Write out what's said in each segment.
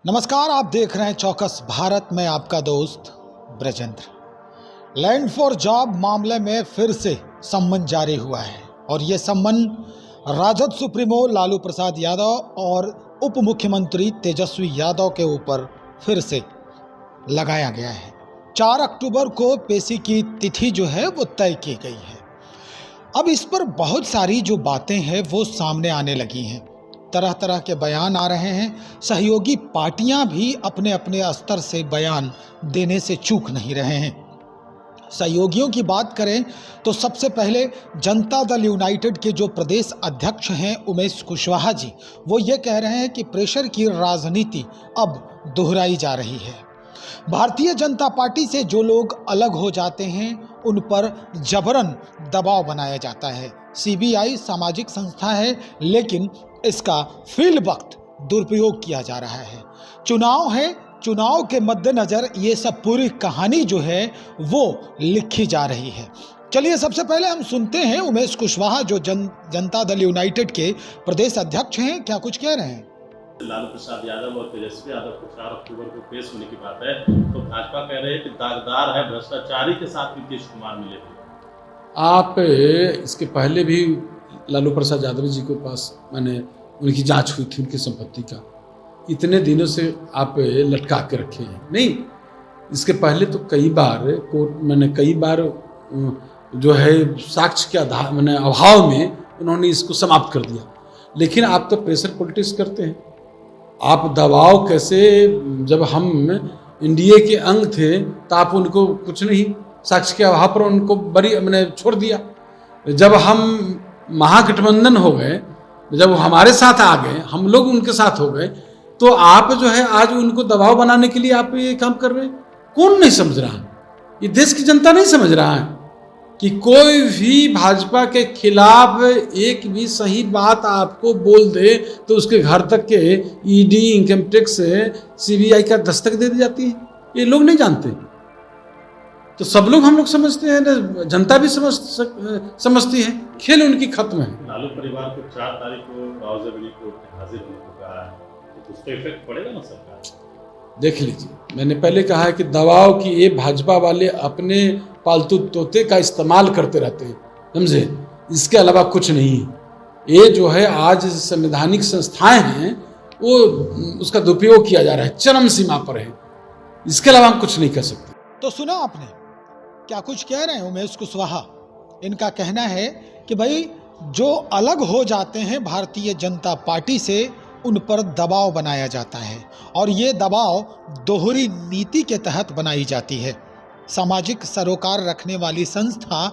नमस्कार, आप देख रहे हैं चौकस भारत में आपका दोस्त ब्रजेंद्र। लैंड फॉर जॉब मामले में फिर से सम्मन जारी हुआ है और ये सम्मन राजद सुप्रीमो लालू प्रसाद यादव और उप मुख्यमंत्री तेजस्वी यादव के ऊपर फिर से लगाया गया है। 4 अक्टूबर को पेशी की तिथि जो है वो तय की गई है। अब इस पर बहुत सारी जो बातें हैं वो सामने आने लगी हैं, तरह तरह के बयान आ रहे हैं। सहयोगी पार्टियां भी अपने अपने स्तर से बयान देने से चूक नहीं रहे हैं। सहयोगियों की बात करें तो सबसे पहले जनता दल यूनाइटेड के जो प्रदेश अध्यक्ष हैं उमेश कुशवाहा जी, वो ये कह रहे हैं कि प्रेशर की राजनीति अब दोहराई जा रही है। भारतीय जनता पार्टी से जो लोग अलग हो जाते हैं उन पर जबरन दबाव बनाया जाता है। सीबीआई सामाजिक संस्था है, लेकिन इसका फिलवक्त दुरुपयोग किया जा रहा है। चुनाव है, चुनाव के मद्देनज़र ये सब पूरी कहानी जो है वो लिखी जा रही है। चलिए सबसे पहले हम सुनते हैं उमेश कुशवाहा जो जनता दल यूनाइटेड के प्रदेश अध्यक्ष हैं, क्या कुछ कह रहे हैं। लालू प्रसाद यादव और तेजस्वी यादव को 4 अक्टूबर को पेश होने की बात है, तो भाजपा कह रहे हैं कि दागदार है, भ्रष्टाचारी के साथ नीतीश कुमार मिले थे। आप इसके पहले भी लालू प्रसाद यादव जी के पास मैंने उनकी जांच हुई थी, उनकी संपत्ति का। इतने दिनों से आप लटका के रखे हैं। नहीं, इसके पहले तो कई बार कोर्ट मैंने कई बार जो है साक्ष्य के आधार मैंने अभाव में उन्होंने इसको समाप्त कर दिया। लेकिन आप तो प्रेशर पॉलिटिक्स करते हैं। आप दबाव कैसे, जब हम एनडीए के अंग थे तो आप उनको कुछ नहीं, साक्ष्य के अभाव पर उनको मैंने छोड़ दिया। जब हम महागठबंधन हो गए, जब हमारे साथ आ गए, हम लोग उनके साथ हो गए, तो आप जो है आज उनको दबाव बनाने के लिए आप ये काम कर रहे हैं। कौन नहीं समझ रहा है? ये देश की जनता नहीं समझ रहा है कि कोई भी भाजपा के खिलाफ एक भी सही बात आपको बोल दे तो उसके घर तक के ईडी, इनकम टैक्स, सीबीआई का दस्तक दे दी जाती है। ये लोग नहीं जानते, तो सब लोग हम लोग समझते हैं, जनता भी समझती है। खेल उनकी खत्म है। लालू परिवार को 4 तारीख को बावजूद कोर्ट में हाजिर होने को कहा है, तो उस पर इफेक्ट पड़ेगा ना सरकार? देख लीजिए, मैंने पहले कहा है कि दबाव की ये भाजपा वाले अपने पालतू तोते का इस्तेमाल करते रहते हैं, समझे? इसके अलावा कुछ नहीं है। ये जो है आज संवैधानिक संस्थाएं हैं वो उसका दुरुपयोग किया जा रहा है, चरम सीमा पर है। इसके अलावा हम कुछ नहीं कर सकते। तो सुना आपने क्या कुछ कह रहे हैं उमेश कुशवाहा। इनका कहना है कि भाई जो अलग हो जाते हैं भारतीय जनता पार्टी से उन पर दबाव बनाया जाता है और ये दबाव दोहरी नीति के तहत बनाई जाती है। सामाजिक सरोकार रखने वाली संस्था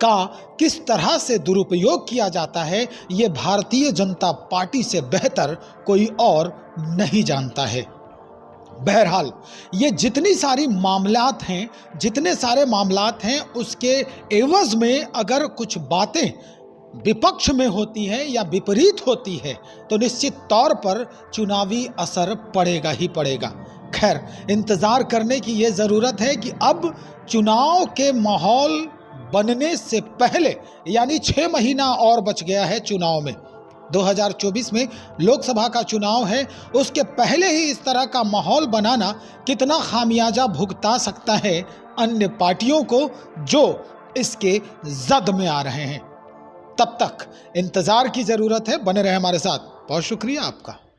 का किस तरह से दुरुपयोग किया जाता है ये भारतीय जनता पार्टी से बेहतर कोई और नहीं जानता है। बहरहाल ये जितनी सारी मामलात हैं, जितने सारे मामलात हैं, उसके एवज में अगर कुछ बातें विपक्ष में होती हैं या विपरीत होती है तो निश्चित तौर पर चुनावी असर पड़ेगा ही पड़ेगा। खैर, इंतज़ार करने की ये ज़रूरत है कि अब चुनाव के माहौल बनने से पहले, यानी 6 महीना और बच गया है चुनाव में, 2024 में लोकसभा का चुनाव है, उसके पहले ही इस तरह का माहौल बनाना कितना खामियाजा भुगता सकता है अन्य पार्टियों को जो इसके जद में आ रहे हैं। तब तक इंतज़ार की ज़रूरत है। बने रहे हमारे साथ। बहुत शुक्रिया आपका।